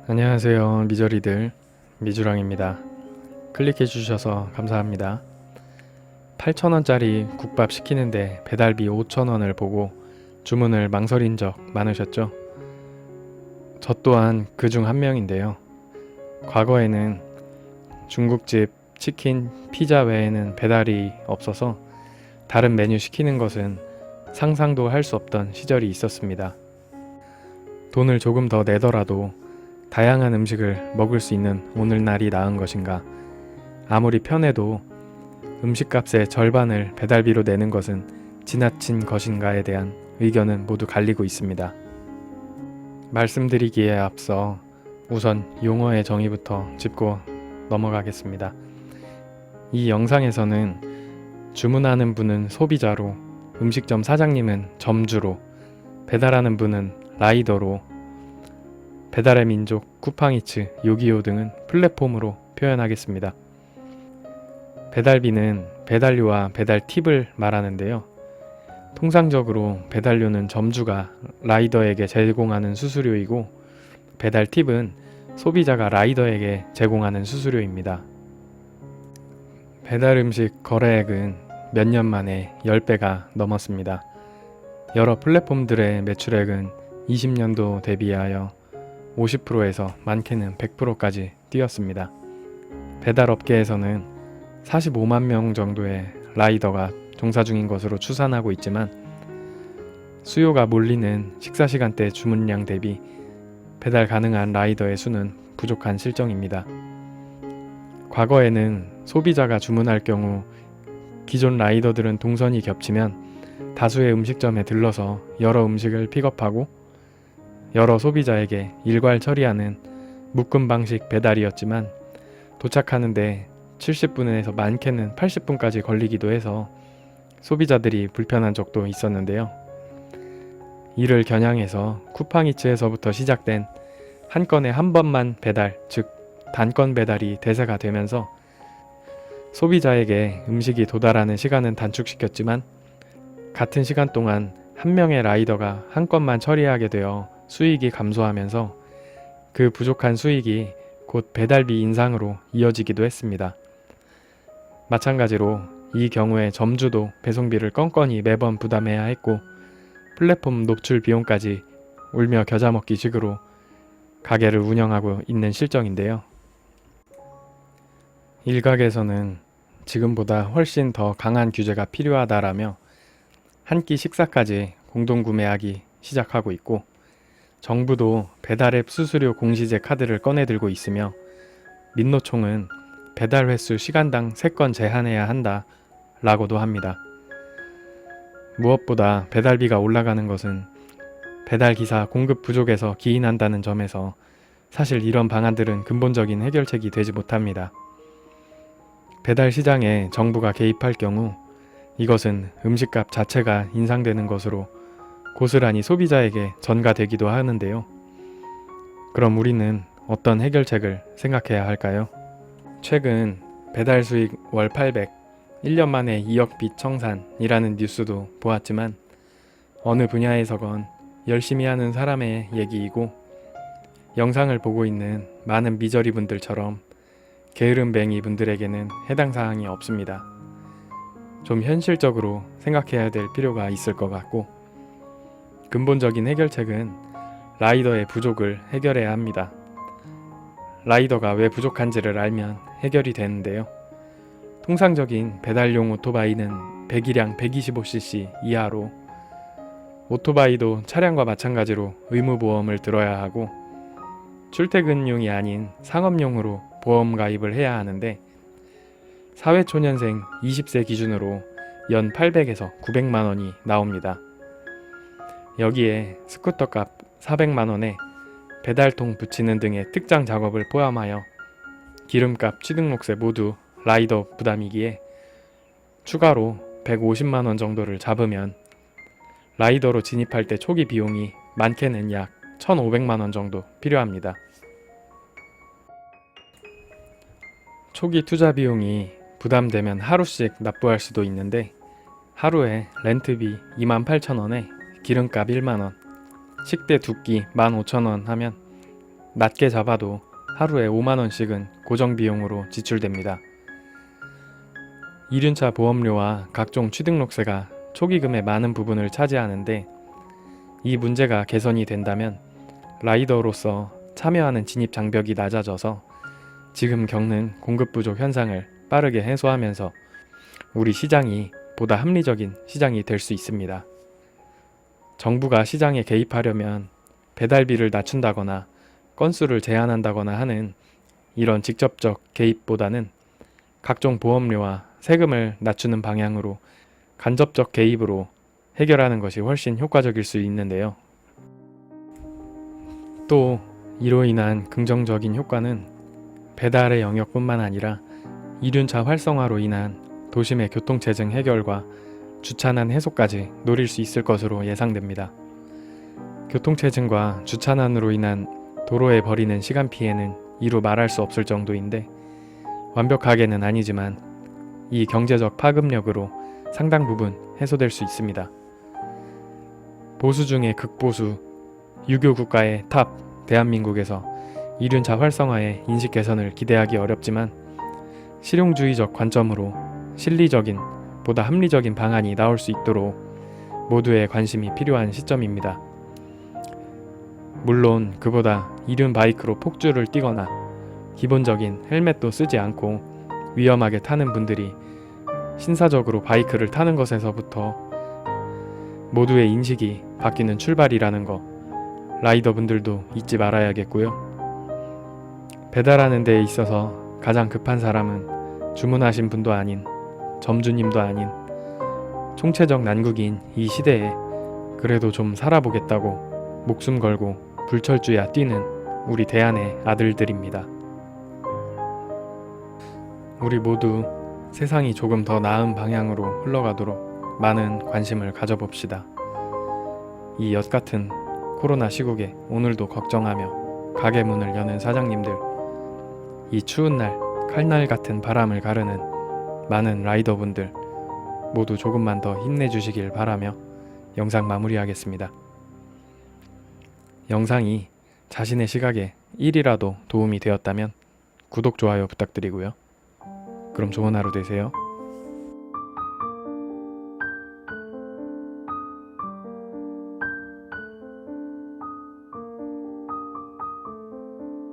안녕하세요, 미저리들. 미주랑입니다. 클릭해 주셔서 감사합니다. 8,000원짜리 국밥 시키는데 배달비 5,000원을 보고 주문을 망설인 적 많으셨죠? 저 또한 그 중 한 명인데요. 과거에는 중국집, 치킨, 피자 외에는 배달이 없어서 다른 메뉴 시키는 것은 상상도 할 수 없던 시절이 있었습니다. 돈을 조금 더 내더라도 다양한 음식을 먹을 수 있는 오늘날이 나은 것인가? 아무리 편해도 음식값의 절반을 배달비로 내는 것은 지나친 것인가에 대한 의견은 모두 갈리고 있습니다. 말씀드리기에 앞서 우선 용어의 정의부터 짚고 넘어가겠습니다. 이 영상에서는 주문하는 분은 소비자로, 음식점 사장님은 점주로, 배달하는 분은 라이더로, 배달의 민족, 쿠팡이츠, 요기요 등은 플랫폼으로 표현하겠습니다. 배달비는 배달료와 배달 팁을 말하는데요. 통상적으로 배달료는 점주가 라이더에게 제공하는 수수료이고 배달 팁은 소비자가 라이더에게 제공하는 수수료입니다. 배달 음식 거래액은 몇 년 만에 10배가 넘었습니다. 여러 플랫폼들의 매출액은 20년도 대비하여 50%에서 많게는 100%까지 뛰었습니다. 배달업계에서는 45만 명 정도의 라이더가 종사 중인 것으로 추산하고 있지만 수요가 몰리는 식사시간대 주문량 대비 배달 가능한 라이더의 수는 부족한 실정입니다. 과거에는 소비자가 주문할 경우 기존 라이더들은 동선이 겹치면 다수의 음식점에 들러서 여러 음식을 픽업하고 여러 소비자에게 일괄 처리하는 묶음 방식 배달이었지만 도착하는데 70분에서 많게는 80분까지 걸리기도 해서 소비자들이 불편한 적도 있었는데요. 이를 겨냥해서 쿠팡이츠에서부터 시작된 한 건에 한 번만 배달, 즉 단건 배달이 대세가 되면서 소비자에게 음식이 도달하는 시간은 단축시켰지만 같은 시간 동안 한 명의 라이더가 한 건만 처리하게 되어 수익이 감소하면서 그 부족한 수익이 곧 배달비 인상으로 이어지기도 했습니다. 마찬가지로 이 경우에 점주도 배송비를 껌껌이 매번 부담해야 했고 플랫폼 노출 비용까지 울며 겨자 먹기 식으로 가게를 운영하고 있는 실정인데요. 일각에서는 지금보다 훨씬 더 강한 규제가 필요하다라며 한 끼 식사까지 공동구매하기 시작하고 있고 정부도 배달앱 수수료 공시제 카드를 꺼내들고 있으며 민노총은 배달 횟수 시간당 3건 제한해야 한다 라고도 합니다. 무엇보다 배달비가 올라가는 것은 배달기사 공급 부족에서 기인한다는 점에서 사실 이런 방안들은 근본적인 해결책이 되지 못합니다. 배달 시장에 정부가 개입할 경우 이것은 음식값 자체가 인상되는 것으로 고스란히 소비자에게 전가되기도 하는데요. 그럼 우리는 어떤 해결책을 생각해야 할까요? 최근 배달 수익 월 800, 1년 만에 2억 빚 청산이라는 뉴스도 보았지만 어느 분야에서건 열심히 하는 사람의 얘기이고 영상을 보고 있는 많은 미저리 분들처럼 게으름뱅이 분들에게는 해당 사항이 없습니다. 좀 현실적으로 생각해야 될 필요가 있을 것 같고 근본적인 해결책은 라이더의 부족을 해결해야 합니다. 라이더가 왜 부족한지를 알면 해결이 되는데요. 통상적인 배달용 오토바이는 배기량 125cc 이하로 오토바이도 차량과 마찬가지로 의무보험을 들어야 하고 출퇴근용이 아닌 상업용으로 보험 가입을 해야 하는데 사회초년생 20세 기준으로 연 800에서 900만원이 나옵니다. 여기에 스쿠터값 400만원에 배달통 붙이는 등의 특장 작업을 포함하여 기름값, 취등록세 모두 라이더 부담이기에 추가로 150만원 정도를 잡으면 라이더로 진입할 때 초기 비용이 많게는 약 1,500만원 정도 필요합니다. 초기 투자 비용이 부담되면 하루씩 납부할 수도 있는데 하루에 렌트비 28,000원에 기름값 1만원, 식대 2끼 15,000원 하면 낮게 잡아도 하루에 5만 원씩은 고정 비용으로 지출됩니다. 이륜차 보험료와 각종 취등록세가 초기금의 많은 부분을 차지하는데, 이 문제가 개선이 된다면 라이더로서 참여하는 진입 장벽이 낮아져서 지금 겪는 공급 부족 현상을 빠르게 해소하면서 우리 시장이 보다 합리적인 시장이 될 수 있습니다. 정부가 시장에 개입하려면 배달비를 낮춘다거나 건수를 제한한다거나 하는 이런 직접적 개입보다는 각종 보험료와 세금을 낮추는 방향으로 간접적 개입으로 해결하는 것이 훨씬 효과적일 수 있는데요. 또 이로 인한 긍정적인 효과는 배달의 영역뿐만 아니라 이륜차 활성화로 인한 도심의 교통체증 해결과 주차난 해소까지 노릴 수 있을 것으로 예상됩니다. 교통체증과 주차난으로 인한 도로에 벌이는 시간 피해는 이루 말할 수 없을 정도인데, 완벽하게는 아니지만 이 경제적 파급력으로 상당 부분 해소될 수 있습니다. 보수 중의 극보수, 유교 국가의 탑 대한민국에서 이륜차 활성화의 인식 개선을 기대하기 어렵지만, 실용주의적 관점으로 실리적인, 보다 합리적인 방안이 나올 수 있도록 모두의 관심이 필요한 시점입니다. 물론 그보다 이륜 바이크로 폭주를 뛰거나 기본적인 헬멧도 쓰지 않고 위험하게 타는 분들이 신사적으로 바이크를 타는 것에서부터 모두의 인식이 바뀌는 출발이라는 거, 라이더분들도 잊지 말아야겠고요. 배달하는 데에 있어서 가장 급한 사람은 주문하신 분도 아닌, 점주님도 아닌, 총체적 난국인 이 시대에 그래도 좀 살아보겠다고 목숨 걸고 불철주야 뛰는 우리 대한의 아들들입니다. 우리 모두 세상이 조금 더 나은 방향으로 흘러가도록 많은 관심을 가져봅시다. 이 엿같은 코로나 시국에 오늘도 걱정하며 가게 문을 여는 사장님들, 이 추운 날 칼날 같은 바람을 가르는 많은 라이더분들 모두 조금만 더 힘내주시길 바라며 영상 마무리하겠습니다. 영상이 자신의 시각에 1이라도 도움이 되었다면 구독, 좋아요 부탁드리고요. 그럼 좋은 하루 되세요.